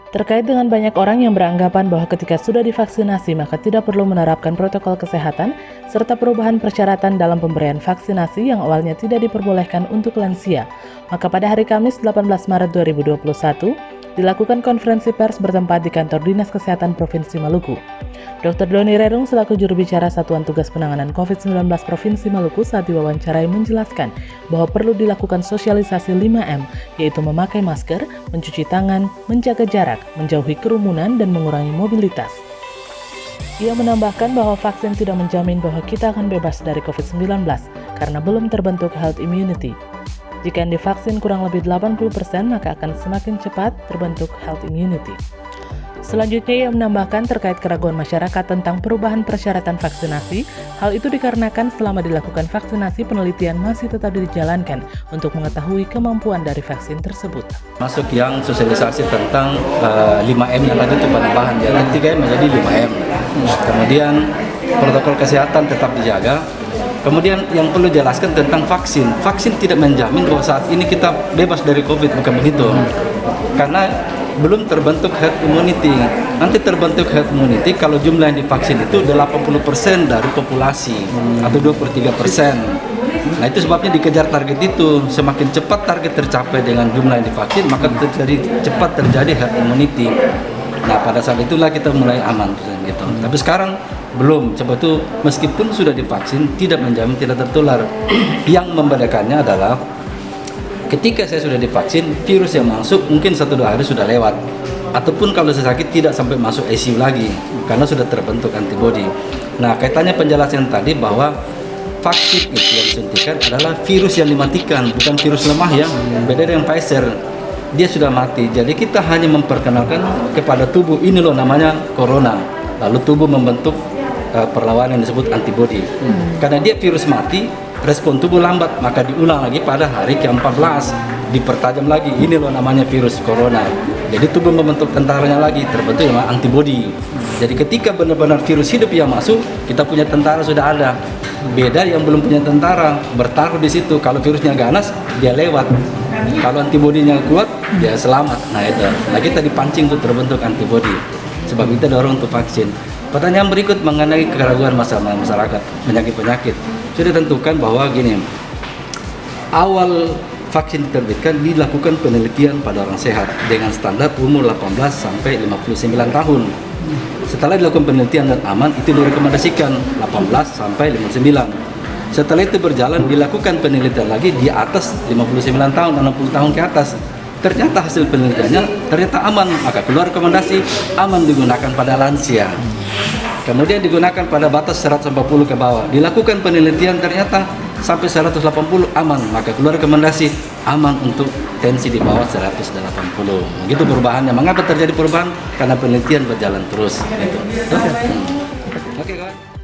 Terkait dengan banyak orang yang beranggapan bahwa ketika sudah divaksinasi maka tidak perlu menerapkan protokol kesehatan, serta perubahan persyaratan dalam pemberian vaksinasi yang awalnya tidak diperbolehkan untuk lansia. Maka pada hari Kamis 18 Maret 2021, dilakukan konferensi pers bertempat di kantor Dinas Kesehatan Provinsi Maluku. Dr. Doni Rerung selaku juru bicara Satuan Tugas Penanganan COVID-19 Provinsi Maluku saat diwawancarai menjelaskan bahwa perlu dilakukan sosialisasi 5M, yaitu memakai masker, mencuci tangan, menjaga jarak, menjauhi kerumunan, dan mengurangi mobilitas. Ia menambahkan bahwa vaksin tidak menjamin bahwa kita akan bebas dari COVID-19 karena belum terbentuk herd immunity. Jika yang divaksin kurang lebih 80%, maka akan semakin cepat terbentuk herd immunity. Selanjutnya, ia menambahkan terkait keraguan masyarakat tentang perubahan persyaratan vaksinasi. Hal itu dikarenakan selama dilakukan vaksinasi, penelitian masih tetap dijalankan untuk mengetahui kemampuan dari vaksin tersebut. Masuk yang sosialisasi tentang 5M yang tadi itu penambahan, jadi 3M menjadi 5M. Kemudian protokol kesehatan tetap dijaga. Kemudian yang perlu jelaskan tentang vaksin. Vaksin tidak menjamin bahwa saat ini kita bebas dari COVID, bukan begitu. Karena belum terbentuk herd immunity. Nanti terbentuk herd immunity kalau jumlah yang divaksin itu 80% dari populasi atau 23%. Nah, itu sebabnya dikejar target itu. Semakin cepat target tercapai dengan jumlah yang divaksin, maka cepat terjadi herd immunity. Nah, pada saat itulah kita mulai aman gitu. Tapi sekarang belum. Coba itu meskipun sudah divaksin tidak menjamin tidak tertular. Yang membedakannya adalah ketika saya sudah divaksin, virus yang masuk mungkin 1-2 hari sudah lewat. Ataupun kalau saya sakit tidak sampai masuk ICU lagi karena sudah terbentuk antibodi. Nah, kaitannya penjelasan tadi bahwa vaksin itu yang disuntikan adalah virus yang dimatikan, bukan virus lemah ya. Beda dengan Pfizer, dia sudah mati. Jadi kita hanya memperkenalkan kepada tubuh ini loh namanya corona. Lalu tubuh membentuk perlawanan yang disebut antibodi. Karena dia virus mati, respon tubuh lambat, maka diulang lagi pada hari ke-14, dipertajam lagi, ini loh namanya virus corona. Jadi tubuh membentuk tentaranya lagi, terbentuk yang antibodi. Jadi ketika benar-benar virus hidup yang masuk, kita punya tentara sudah ada. Beda yang belum punya tentara, bertaruh di situ. Kalau virusnya ganas, dia lewat. Kalau antibodinya kuat, dia selamat. Nah itu, nah kita dipancing untuk terbentuk antibodi. Sebab kita dorong untuk vaksin. Pertanyaan berikut mengenai keraguan masyarakat, penyakit-penyakit. Sudah tentukan bahwa gini, awal vaksin diterbitkan dilakukan penelitian pada orang sehat dengan standar umur 18 sampai 59 tahun. Setelah dilakukan penelitian dan aman, itu direkomendasikan 18 sampai 59. Setelah itu berjalan, dilakukan penelitian lagi di atas 59 tahun, 60 tahun ke atas. Ternyata hasil penelitiannya ternyata aman, maka keluar rekomendasi aman digunakan pada lansia. Kemudian digunakan pada batas 140 ke bawah. Dilakukan penelitian ternyata sampai 180 aman, maka keluar rekomendasi aman untuk tensi di bawah 180. Begitu perubahannya. Mengapa terjadi perubahan? Karena penelitian berjalan terus. Gitu. Oke, kawan.